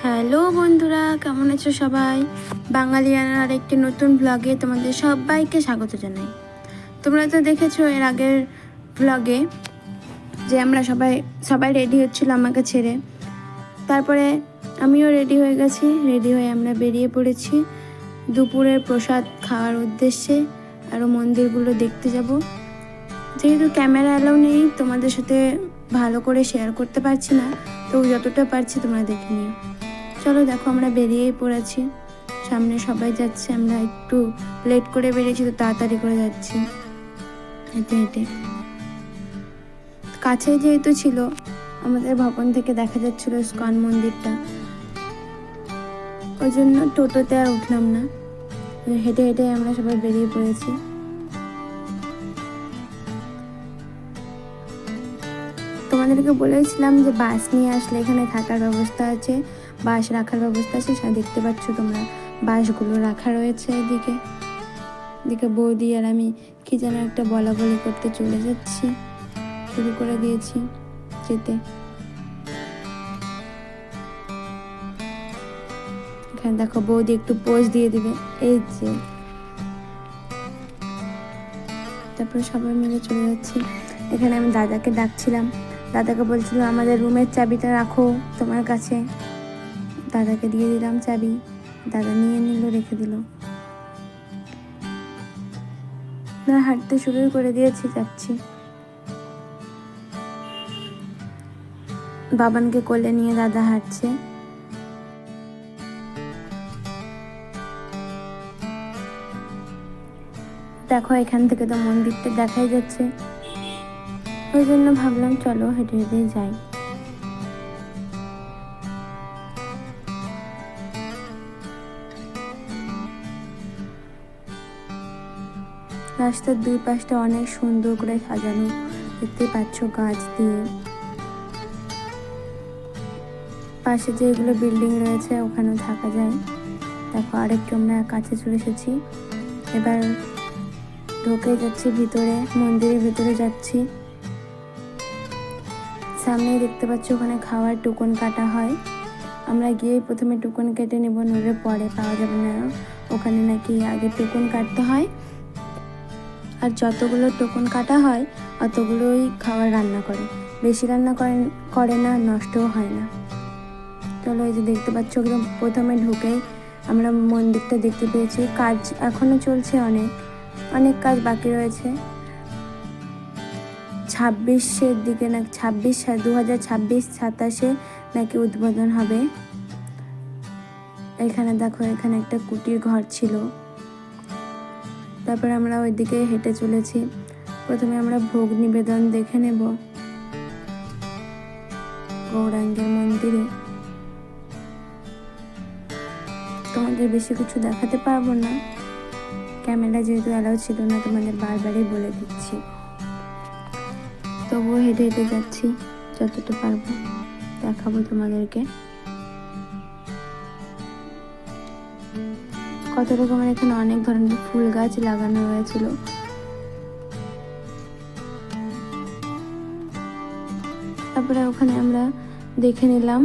Hello বন্ধুরা, কেমন আছো সবাই? বাঙালিয়ানার একটি নতুন ব্লগে তোমাদের সবাইকে স্বাগত জানাই। তোমরা তো দেখেছো এর আগের ব্লগে যে আমরা সবাই রেডি হচ্ছিল আমাকে ছেড়ে। তারপরে আমিও রেডি হয়ে গেছি। রেডি হয়ে আমরা বেরিয়ে পড়েছি দুপুরের প্রসাদ খাওয়ার উদ্দেশ্যে। আরও মন্দিরগুলো দেখতে যাব। যেহেতু ক্যামেরা অ্যালাউ নেই, তোমাদের সাথে ভালো করে শেয়ার করতে পারছি না, তো যতটা পারছি তোমরা দেখে নিও। চলো দেখো, আমরা বেরিয়েই পড়েছি। সামনে সবাই যাচ্ছে, আমরা একটু লেট করে বেরিয়েছি, তো তাড়াতাড়ি করে যাচ্ছি হেঁটে হেঁটে। কাছে যেহেতু ছিল, আমাদের ভবন থেকে দেখা যাচ্ছিল ইস্কন মন্দিরটা, ওই জন্য টোটোতে আর উঠলাম না, হেঁটে হেঁটে আমরা সবাই বেরিয়ে পড়েছি। তোমাদেরকে বলেছিলাম যে বাস নিয়ে আসলে এখানে থাকার ব্যবস্থা আছে, বাস রাখার ব্যবস্থা আছে। দেখতে পাচ্ছ তোমরা বাসগুলো রাখা রয়েছে। এদিকে বৌদি আর আমি কি যেন একটা বলা বলি করতে চলে যাচ্ছি, শুরু করে দিয়েছি যেতে। এখানে দেখো বৌদি একটু পোজ দিয়ে দিবে, এই যে। তারপরে সবাই মিলে চলে যাচ্ছি। এখানে আমি দাদাকে ডাকছিলাম, দাদাকে বলছিলাম আমাদের রুমের চাবিটা রাখো তোমার কাছে। দাদাকে দিয়ে দিলাম চাবি, দাদা নিয়ে নিল, রেখে দিল। হাঁটতে শুরু করে দিয়েছি, যাচ্ছি। বাবানকে কোলে নিয়ে দাদা হাঁটছে। দেখো এখান থেকে তো মন্দিরটা দেখাই যাচ্ছে, ওই জন্য ভাবলাম চলো হেঁটে হেঁটে যাই। রাস্তার দুই পাশটা অনেক সুন্দর করে সাজানো, দেখতে পাচ্ছ গাছ দিয়ে। পাশে যেগুলো বিল্ডিং রয়েছে ওখানেও থাকা যায়। দেখো আরেকটু আমরা কাছে চলে এসেছি। এবার ঢুকে যাচ্ছি ভিতরে, মন্দিরের ভিতরে যাচ্ছি। সামনেই দেখতে পাচ্ছ ওখানে খাওয়ার টোকন কাটা হয়। আমরা গিয়ে প্রথমে টোকন কেটে নেব, নইলে পরে পাওয়া যাবে না। ওখানে নাকি আগে টোকন কাটতে হয়, আর যতগুলো টোকন কাটা হয় অতগুলোই খাবার রান্না করে। বেশি রান্না করে না, নষ্টও হয় না। চলো, এই যে দেখতে পাচ্ছ একদম প্রথমে ঢুকেই আমরা মন্দিরটা দেখতে পেয়েছি। কাজ এখনো চলছে, অনেক কাজ বাকি রয়েছে। 26-এর দিকে না, 2026-27 নাকি উদ্বোধন হবে। এখানে দেখো, এখানে একটা কুটির ঘর ছিল। তারপরে আমরা ওইদিকে হেঁটে চলেছি। প্রথমে আমরা ভোগ নিবেদন দেখে নেব গৌরাঙ্গের মন্দিরে। তোমাদের বেশি কিছু দেখাতে পারবো না, ক্যামেরা যেহেতু অ্যালাউ ছিল না, তোমাদের বারবারই বলে দিচ্ছি। তবুও হেঁটে হেঁটে যাচ্ছি, যতটা পারবো দেখাবো তোমাদেরকে। কত রকমের এখানে অনেক ধরনের ফুল গাছ লাগানো হয়েছিল। তারপরে ওখানে আমরা দেখে নিলাম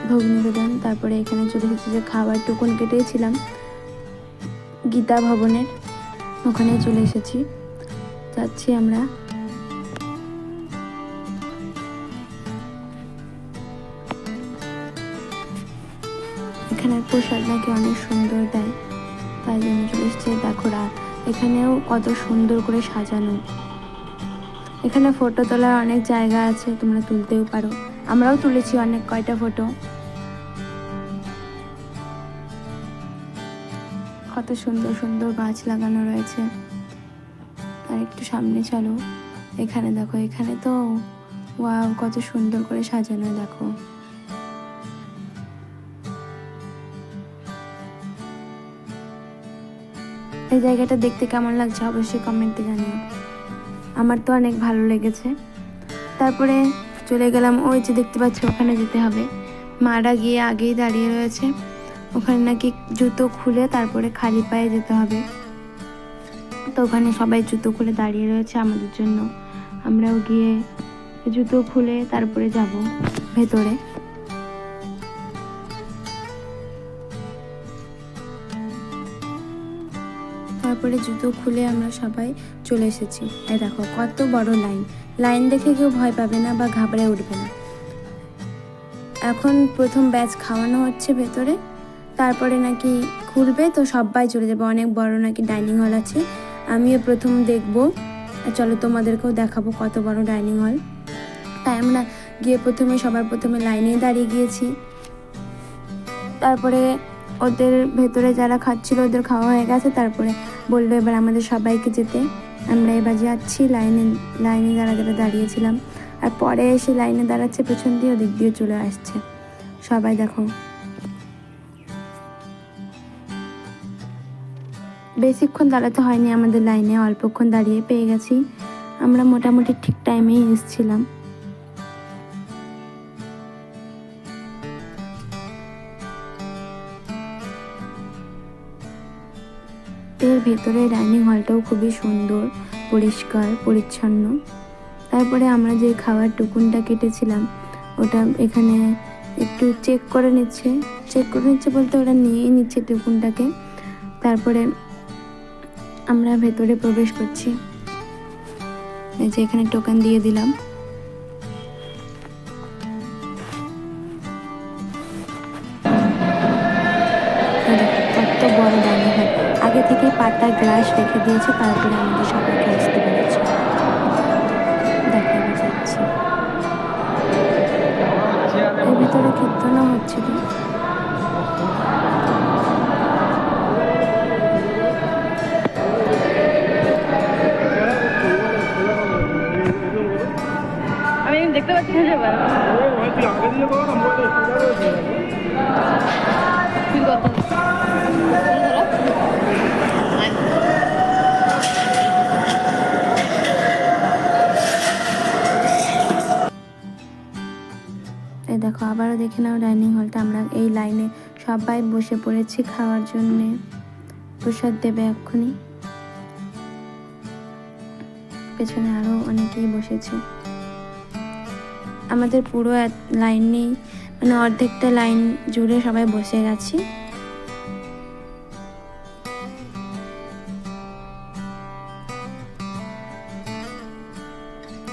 ভোগ নিবেদন। তারপরে এখানে চলে এসেছি যে খাবার টোকন কেটেছিলাম গীতা ভবনের, ওখানে চলে এসেছি। যাচ্ছি আমরা। এখানে প্রসাদ নাকি অনেক সুন্দর দেয়, তাই জন্য চলে এসেছে। দেখো এখানেও কত সুন্দর করে সাজানো। এখানে ফটো তোলার অনেক জায়গা আছে, তোমরা তুলতেও পারো। আমরাও তুলেছি অনেক কয়টা ফটো। কত সুন্দর সুন্দর গাছ লাগানো রয়েছে। আর একটু সামনে চলো, এখানে দেখো, এখানে তো ওয়াও, কত সুন্দর করে সাজানো। দেখো এই জায়গাটা দেখতে কেমন লাগছে অবশ্যই কমেন্টে জানিও। আমার তো অনেক ভালো লেগেছে। তারপরে চলে গেলাম, ওই যে দেখতে পাচ্ছ ওখানে যেতে হবে। মারা গিয়ে আগেই দাঁড়িয়ে রয়েছে, ওখানে নাকি জুতো খুলে তারপরে খালি পায়ে যেতে হবে। তো ওখানে সবাই জুতো খুলে দাঁড়িয়ে রয়েছে আমাদের জন্য। আমরাও গিয়ে জুতো খুলে তারপরে যাব ভেতরে। হওয়ার পরে জুতো খুলে আমরা সবাই চলে এসেছি। এই দেখো কত বড় লাইন, লাইন দেখে কেউ ভয় পাবে না বা ঘাবড়ে উঠবে না। এখন প্রথম ব্যাচ খাওয়ানো হচ্ছে ভেতরে, তারপরে নাকি খুলবে, তো সবাই চলে যাবে। অনেক বড় নাকি ডাইনিং হল আছে, আমিও প্রথম দেখবো। চলো তোমাদেরকেও দেখাবো কত বড় ডাইনিং হল। তাই আমরা গিয়ে সবার প্রথমে লাইনে দাঁড়িয়ে গিয়েছি। তারপরে ওদের ভেতরে যারা খাচ্ছিল ওদের খাওয়া হয়ে গেছে, তারপরে বললো এবার আমাদের সবাইকে যেতে। আমরা এবার যাচ্ছি, লাইনে যারা দাঁড়িয়েছিলাম। আর পরে এসে লাইনে দাঁড়াচ্ছে পেছন দিয়ে, ওদিক দিয়ে চলে আসছে সবাই। দেখো বেশিক্ষণ দাঁড়াতে হয়নি আমাদের লাইনে, অল্পক্ষণ দাঁড়িয়ে পেয়ে গেছি। আমরা মোটামুটি ঠিক টাইমেই এসেছিলাম। এর ভেতরে ডাইনিং হলটাও খুবই সুন্দর, পরিষ্কার পরিচ্ছন্ন। তারপরে আমরা যে খাওয়ার টুকুনটা কেটেছিলাম ওটা এখানে একটু চেক করে নিচ্ছে বলতে ওরা নিয়েই নিচ্ছে টুকুনটাকে। তারপরে আমরা ভেতরে প্রবেশ করছি। এই যে এখানে টোকেন দিয়ে দিলাম। কত বড় ডাইনিং হল, আগে থেকেই পাতা গ্লাস রেখে দিয়েছে, তারপরে আমাদের সবাইকে আসতে বলেছে। দেখা যাচ্ছে এর ভিতরে কীর্তনও হচ্ছিল। আমি দেখতে পাচ্ছি না যে এই দেখো আবারও দেখে নাও ডাইনিং হলটা। আমরা এই লাইনে সবাই বসে পড়েছি খাওয়ার জন্যে, প্রসাদ দেবে এক্ষুনি। পেছনে আরও অনেকেই বসেছে। আমাদের পুরো লাইন নেই, মানে অর্ধেকটা লাইন জুড়ে সবাই বসে গেছি।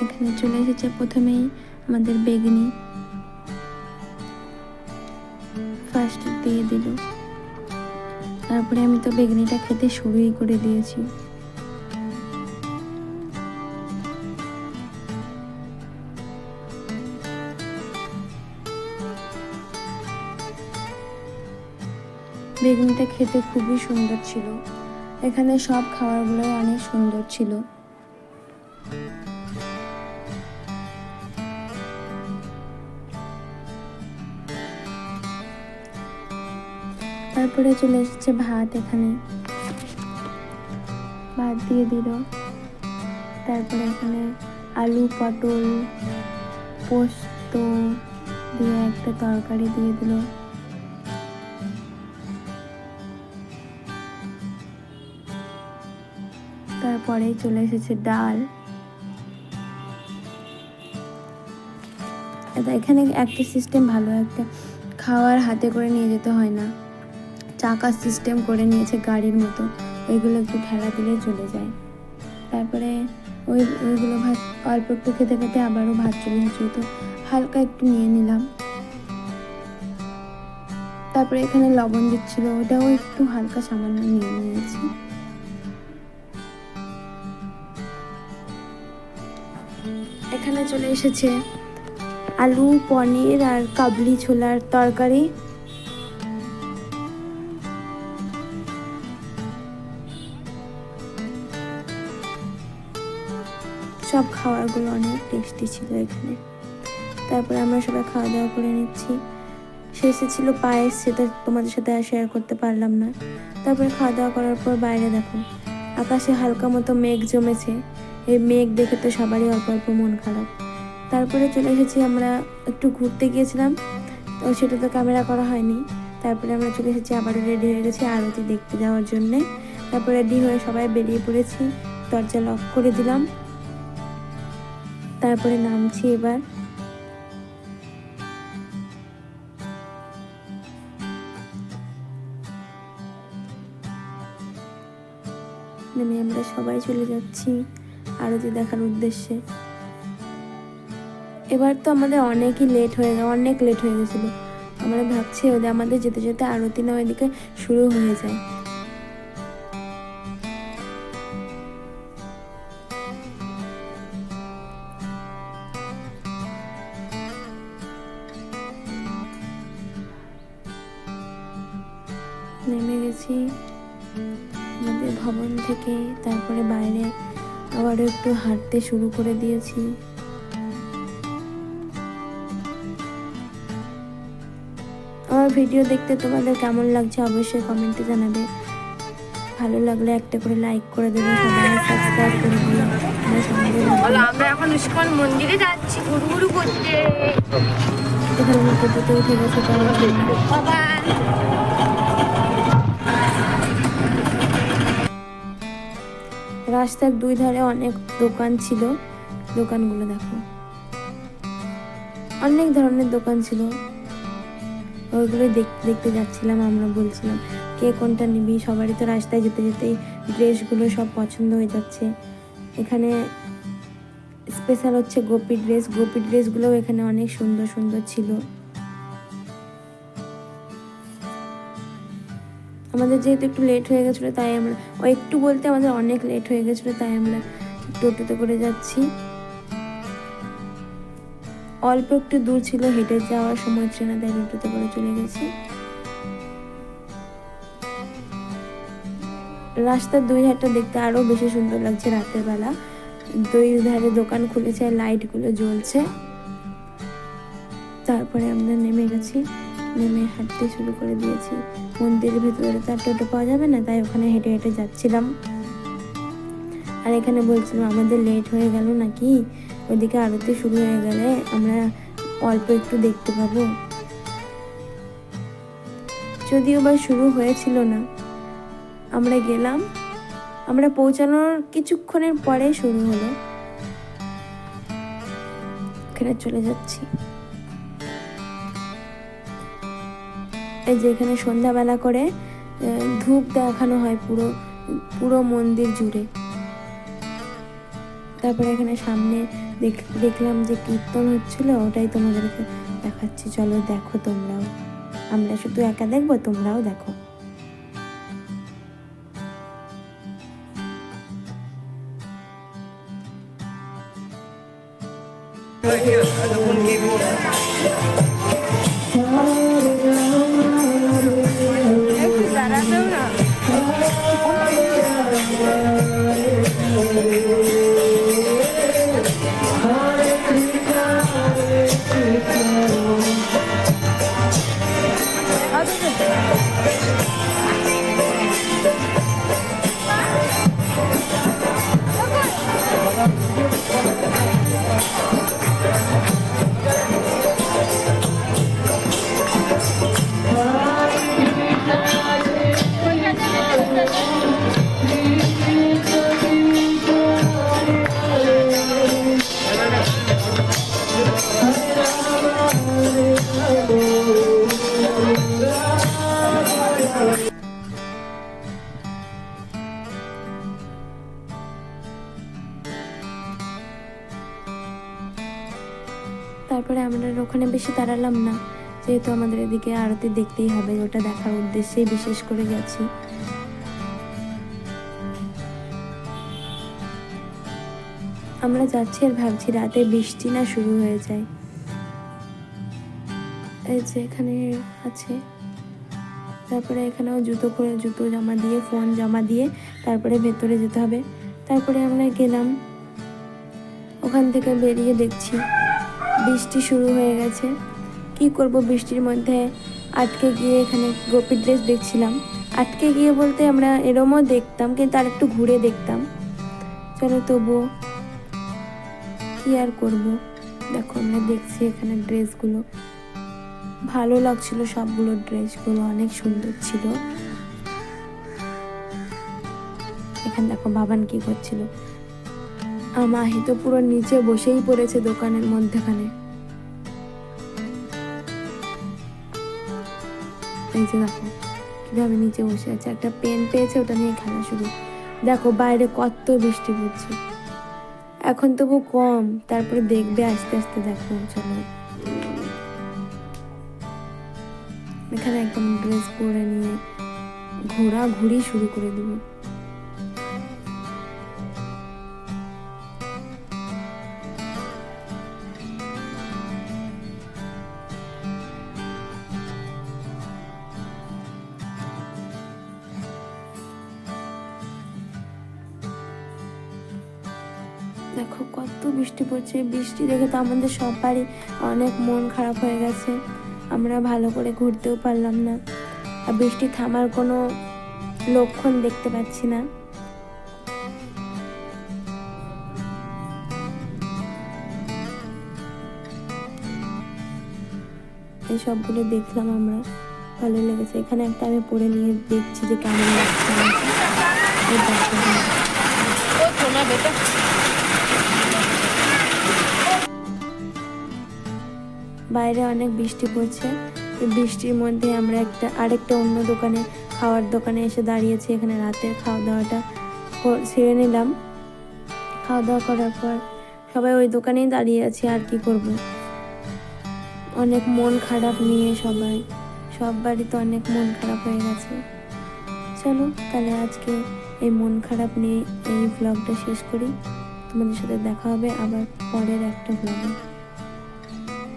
এখানে চলে এসেছে প্রথমেই আমাদের বেগনি, ফার্স্ট দিয়ে দিল। তারপরে আমি তো বেগনিটা খেতে শুরুই করে দিয়েছি। বেগুনিটা খেতে খুবই সুন্দর ছিল। এখানে সব খাবারগুলো অনেক সুন্দর ছিল। তারপরে চলে এসেছে ভাত, এখানে ভাত দিয়ে দিল। তারপরে এখানে আলু পটল পোস্ত দিয়ে একটা তরকারি দিয়ে দিল। তারপরেই চলে এসেছে ডাল। এখানে একটা সিস্টেম ভালো, একটা খাওয়ার হাতে করে নিয়ে যেতে হয় না, চাকার সিস্টেম করে নিয়েছে গাড়ির মতো, ওইগুলো একটু ঠেলা দিলেই চলে যায়। তারপরে ওইগুলো ভাত অল্প একটু খেতে খেতে আবারও ভাত চলে এসেছে, তো হালকা একটু নিয়ে নিলাম। তারপরে এখানে লবণ দিচ্ছিল, ওটাও একটু হালকা সামান্য নিয়ে নিয়েছি। এখানে চলে এসেছে আলু পনির আর কাবলি ছোলার তরকারি। সব খাবারগুলো অনেক টেস্টি ছিল এখানে। তারপরে আমরা সবাই খাওয়া দাওয়া করে নিচ্ছি। শেষে ছিল পায়েস, সেটা তোমাদের সাথে আর শেয়ার করতে পারলাম না। তারপরে খাওয়া দাওয়া করার পর বাইরে দেখো আকাশে হালকা মতো মেঘ জমেছে। এই মেঘ দেখে তো সবারই অল্প অল্প মন খারাপ। তারপরে চলে এসেছি, আমরা একটু ঘুরতে গিয়েছিলাম, তো সেটা তো ক্যামেরা করা হয়নি। তারপরে আমরা চলে এসেছি, আবারও রেডি হয়ে গেছি আরতি দেখতে যাওয়ার জন্যে। তারপরে রেডি হয়ে সবাই বেরিয়ে পড়েছি, দরজা লক করে দিলাম। তারপরে নামছি এবার। নেমে আমরা সবাই চলে যাচ্ছি আরতি দেখার উদ্দেশ্যে। এবার তো আমাদের অনেক লেট হয়ে গেছিলো। আমরা ভাবছি ওদের আমাদের যেতে যেতে আরতি না ওইদিকে শুরু হয়ে যায়। নেমে গেছি আমাদের ভবন থেকে, তারপরে বাইরে আবারও একটু হাঁটতে শুরু করে দিয়েছি। আমার ভিডিও দেখতে তোমাদের কেমন লাগছে অবশ্যই কমেন্টে জানাবে। ভালো লাগলে একটা করে লাইক করে দেবে, সবাই সাবস্ক্রাইব করে দেবে। আমরা এখন ইস্কন মন্দিরে যাচ্ছি ঘুরঘুরু করতে। এখানে আমি টোটোতে উঠে গেছি যাওয়ার জন্য। বাবা রাস্তার দুই ধারে অনেক দোকান ছিল, দোকানগুলো দেখো, অনেক ধরনের দোকান ছিল। ওইগুলো দেখতে যাচ্ছিলাম। আমরা বলছিলাম কে কোনটা নিবি, সবারই তো রাস্তায় যেতে যেতেই ড্রেসগুলো সব পছন্দ হয়ে যাচ্ছে। এখানে স্পেশাল হচ্ছে গোপী ড্রেসগুলোও এখানে অনেক সুন্দর সুন্দর ছিল। আমাদের যেহেতু একটু লেট হয়ে গেছিলো তাই আমরা একটু বলতে আমাদের অনেক লেট হয়ে গেছিলো, তাই আমরা টোটোতে করে যাচ্ছি। অল্প একটু দূর ছিল, হেঁটে যাওয়ার সময় ছিল না, তাই টোটোতে করে চলে গেছি। রাস্তার দুই ধারটা দেখতে আরো বেশি সুন্দর লাগছে রাতের বেলা। দুই ধারে দোকান খুলেছে, লাইটগুলো জ্বলছে। তারপরে আমরা নেমে গেছি, নেমে হাঁটতে শুরু করে দিয়েছি। মন্দিরের ভেতরে তো আর টোটো পাওয়া যাবে না, তাই ওখানে হেঁটে হেঁটে যাচ্ছিলাম। আর এখানে বলছিলাম আমাদের লেট হয়ে গেল নাকি, ওদিকে আরতি শুরু হয়ে গেলে আমরা অল্প একটু দেখতে পাবো। যদিও বা শুরু হয়েছিল না, আমরা গেলাম, আমরা পৌঁছানোর কিছুক্ষণের পরে শুরু হলো। এখানে চলে যাচ্ছি। এই যে এখানে সন্ধ্যাবেলা করে ধূপ দেখানো হয় পুরো মন্দির জুড়ে। তারপরে এখানে সামনে দেখলাম যে কীর্তন হচ্ছিল, ওটাই তোমাদেরকে দেখাচ্ছি। চলো দেখো তোমরাও, আমরা শুধু একা দেখবো, তোমরাও দেখো। দাঁড়াতেও না। তারপরে আমরা ওখানে বেশি দাঁড়ালাম না, যেহেতু আমাদের এদিকে আরতি দেখতেই হবে, ওটা দেখার উদ্দেশ্যেই বিশেষ করে গেছি। আমরা যাচ্ছি আর ভাবছি রাতে বৃষ্টি না শুরু হয়ে যায়। এই যে এখানে আছে, তারপরে এখানেও জুতো জমা দিয়ে, ফোন জমা দিয়ে তারপরে ভেতরে যেতে হবে। তারপরে আমরা গেলাম, ওখান থেকে বেরিয়ে দেখছি বৃষ্টি শুরু হয়ে গেছে। কি করব বৃষ্টির মধ্যে আটকে গিয়ে এখানে গোপী ড্রেস দেখছিলাম। আটকে গিয়ে বলতে আমরা এরমও দেখতাম, কিন্তু আর একটু ঘুরে দেখতাম। চলো তবুও কি আর করব। দেখো আমরা দেখছি এখানে ড্রেসগুলো ভালো লাগছিল, সবগুলো ড্রেসগুলো অনেক সুন্দর ছিল। এখানে দেখো বাবান কি করছিল, মাহি তো পুরো নিচে বসেই পড়েছে দোকানের মধ্যেখানে। এই যে দেখো কিভাবে নিচে বসে আছে, একটা পেন পেয়েছে, ওটা নিয়ে খেলা শুরু। দেখো বাইরে কত বৃষ্টি পড়ছে, এখন তবু কম, তারপরে দেখবে আস্তে আস্তে। দেখো চলো, এখানে একদম ড্রেস পরে নিয়ে ঘোরাঘুরি শুরু করে দেবো। দেখো কত বৃষ্টি পড়ছে, বৃষ্টি দেখে তো আমাদের সবারই অনেক মন খারাপ হয়ে গেছে। আমরা ভালো করে ঘুরতেও পারলাম না, আর বৃষ্টি থামার কোনো লক্ষণ দেখতে পাচ্ছি না। এই সবগুলো দেখলাম আমরা, ভালো লেগেছে। এখানে একটা আমি পরে নিয়ে দেখছি যে কেমন লাগছে আমাকে। এই দেখো, বাইরে অনেক বৃষ্টি পড়ছে। এই বৃষ্টির মধ্যে আমরা আরেকটা অন্য দোকানে, খাওয়ার দোকানে এসে দাঁড়িয়েছি। এখানে রাতের খাওয়া দাওয়াটা সেরে নিলাম। খাওয়া দাওয়া করার পর সবাই ওই দোকানেই দাঁড়িয়ে আছি, আর কি করব। অনেক মন খারাপ নিয়ে সব বাড়িতে অনেক মন খারাপ হয়ে গেছে। চলো তাহলে আজকে এই মন খারাপ নিয়ে এই ভ্লগটা শেষ করি। তোমাদের সাথে দেখা হবে আবার পরের একটা ভ্লগে।